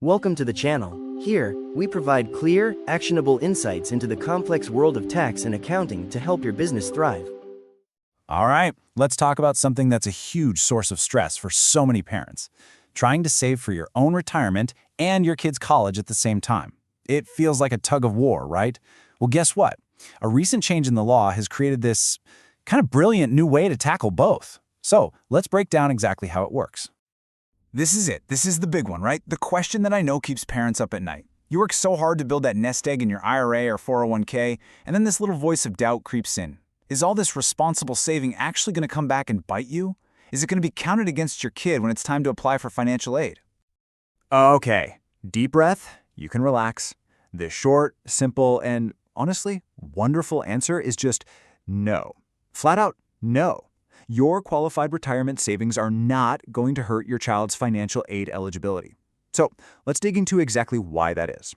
Welcome to the channel. Here, we provide clear, actionable insights into the complex world of tax and accounting to help your business thrive. All right, let's talk about something that's a huge source of stress for so many parents. Trying to save for your own retirement and your kids' college at the same time. It feels like a tug of war, right? Well, guess what? A recent change in the law has created this kind of brilliant new way to tackle both. So let's break down exactly how it works. This is it. This is the big one, right? The question that I know keeps parents up at night. You work so hard to build that nest egg in your IRA or 401k, and then this little voice of doubt creeps in. Is all this responsible saving actually going to come back and bite you? Is it going to be counted against your kid when it's time to apply for financial aid? Okay, deep breath, you can relax. The short, simple, and honestly, wonderful answer is just no. Flat out, no. Your qualified retirement savings are not going to hurt your child's financial aid eligibility. So let's dig into exactly why that is.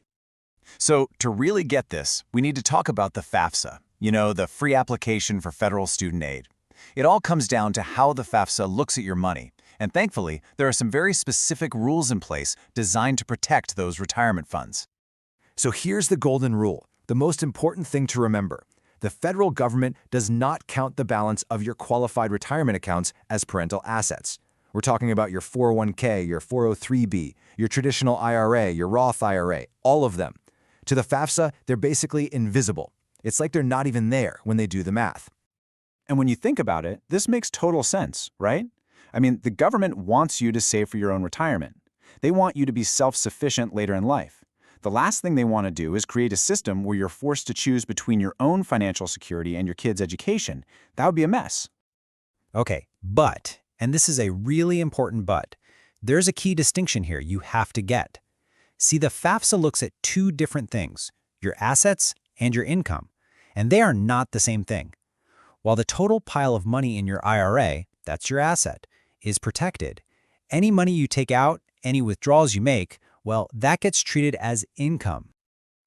So to really get this, we need to talk about the FAFSA, the free application for federal student aid. It all comes down to how the FAFSA looks at your money. And thankfully, there are some very specific rules in place designed to protect those retirement funds. So here's the golden rule, the most important thing to remember. The federal government does not count the balance of your qualified retirement accounts as parental assets. We're talking about your 401k, your 403b, your traditional IRA, your Roth IRA, all of them. To the FAFSA, they're basically invisible. It's like they're not even there when they do the math. And when you think about it, this makes total sense, right? I mean, the government wants you to save for your own retirement. They want you to be self-sufficient later in life. The last thing they want to do is create a system where you're forced to choose between your own financial security and your kid's education. That would be a mess. Okay, but, and this is a really important but, there's a key distinction here you have to get. See, the FAFSA looks at two different things, your assets and your income, and they are not the same thing. While the total pile of money in your IRA, that's your asset, is protected, any money you take out, any withdrawals you make, well, that gets treated as income.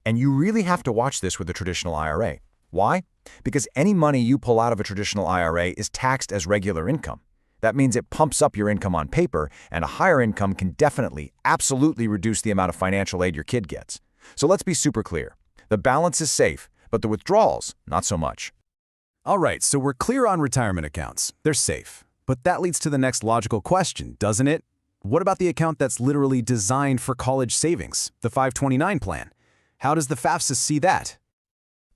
And you really have to watch this with a traditional IRA. Why? Because any money you pull out of a traditional IRA is taxed as regular income. That means it pumps up your income on paper, and a higher income can definitely, absolutely reduce the amount of financial aid your kid gets. So let's be super clear. The balance is safe, but the withdrawals, not so much. All right, so we're clear on retirement accounts. They're safe. But that leads to the next logical question, doesn't it? What about the account that's literally designed for college savings, the 529 plan? How does the FAFSA see that?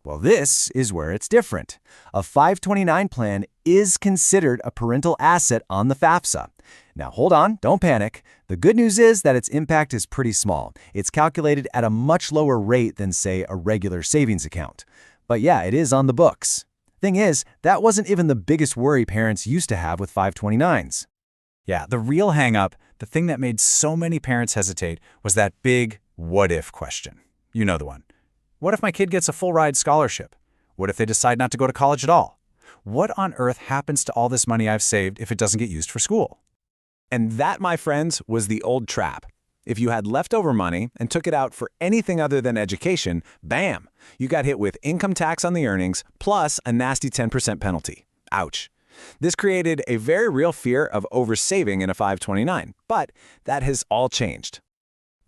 Well, this is where it's different. A 529 plan is considered a parental asset on the FAFSA. Now, hold on, don't panic. The good news is that its impact is pretty small. It's calculated at a much lower rate than, say, a regular savings account. But yeah, it is on the books. Thing is, that wasn't even the biggest worry parents used to have with 529s. Yeah, the real hang-up, the thing that made so many parents hesitate, was that big what-if question. You know the one. What if my kid gets a full-ride scholarship? What if they decide not to go to college at all? What on earth happens to all this money I've saved if it doesn't get used for school? And that, my friends, was the old trap. If you had leftover money and took it out for anything other than education, bam, you got hit with income tax on the earnings plus a nasty 10% penalty. Ouch. This created a very real fear of oversaving in a 529, but that has all changed.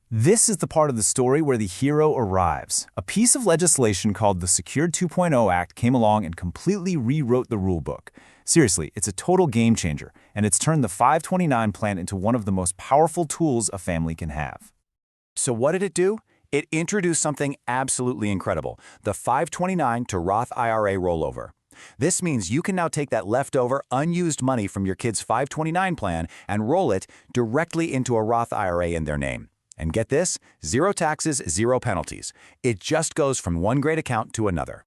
This is the part of the story where the hero arrives. A piece of legislation called the Secured 2.0 Act came along and completely rewrote the rulebook. Seriously, it's a total game changer, and it's turned the 529 plan into one of the most powerful tools a family can have. So what did it do? It introduced something absolutely incredible, the 529 to Roth IRA rollover. This means you can now take that leftover, unused money from your kid's 529 plan and roll it directly into a Roth IRA in their name. And get this, zero taxes, zero penalties. It just goes from one great account to another.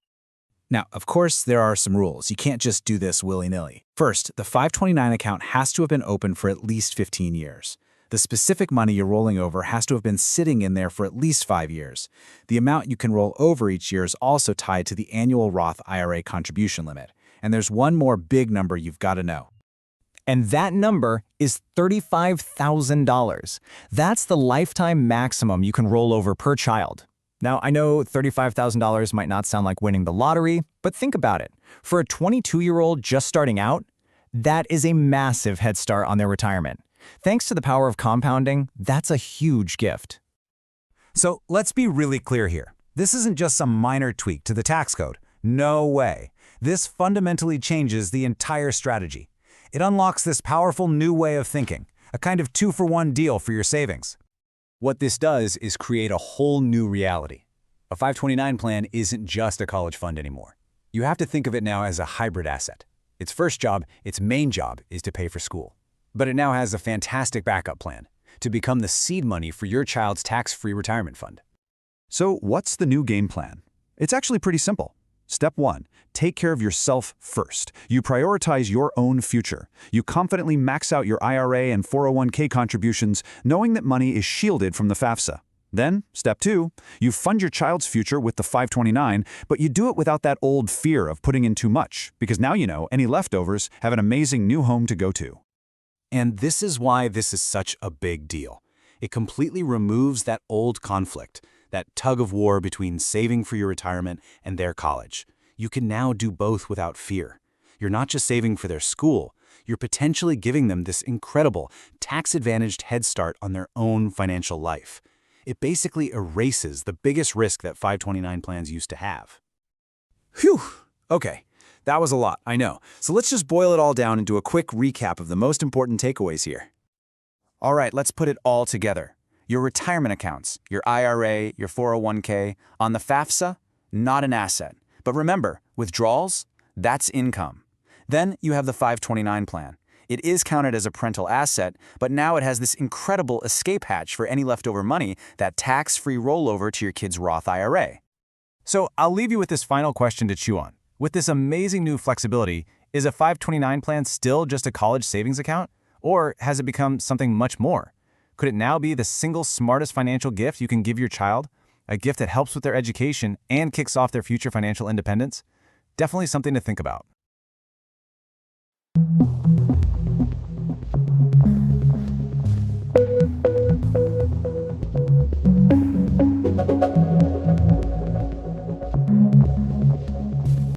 Now, of course, there are some rules. You can't just do this willy-nilly. First, the 529 account has to have been open for at least 15 years. The specific money you're rolling over has to have been sitting in there for at least 5 years. The amount you can roll over each year is also tied to the annual Roth IRA contribution limit. And there's one more big number you've got to know. And that number is $35,000. That's the lifetime maximum you can roll over per child. Now, I know $35,000 might not sound like winning the lottery, but think about it. For a 22-year-old just starting out, that is a massive head start on their retirement. Thanks to the power of compounding, that's a huge gift. So let's be really clear here. This isn't just some minor tweak to the tax code. No way. This fundamentally changes the entire strategy. It unlocks this powerful new way of thinking, a kind of 2-for-1 deal for your savings. What this does is create a whole new reality. A 529 plan isn't just a college fund anymore. You have to think of it now as a hybrid asset. Its first job, its main job, is to pay for school. But it now has a fantastic backup plan to become the seed money for your child's tax-free retirement fund. So what's the new game plan? It's actually pretty simple. Step 1, take care of yourself first. You prioritize your own future. You confidently max out your IRA and 401k contributions, knowing that money is shielded from the FAFSA. Then, step 2, you fund your child's future with the 529, but you do it without that old fear of putting in too much, because now you know any leftovers have an amazing new home to go to. And this is why this is such a big deal. It completely removes that old conflict, that tug of war between saving for your retirement and their college. You can now do both without fear. You're not just saving for their school, you're potentially giving them this incredible, tax-advantaged head start on their own financial life. It basically erases the biggest risk that 529 plans used to have. Phew! Okay, that was a lot, I know. So let's just boil it all down into a quick recap of the most important takeaways here. All right, let's put it all together. Your retirement accounts, your IRA, your 401k, on the FAFSA, not an asset. But remember, withdrawals, that's income. Then you have the 529 plan. It is counted as a parental asset, but now it has this incredible escape hatch for any leftover money, that tax-free rollover to your kid's Roth IRA. So I'll leave you with this final question to chew on. With this amazing new flexibility, is a 529 plan still just a college savings account? Or has it become something much more? Could it now be the single smartest financial gift you can give your child? A gift that helps with their education and kicks off their future financial independence? Definitely something to think about.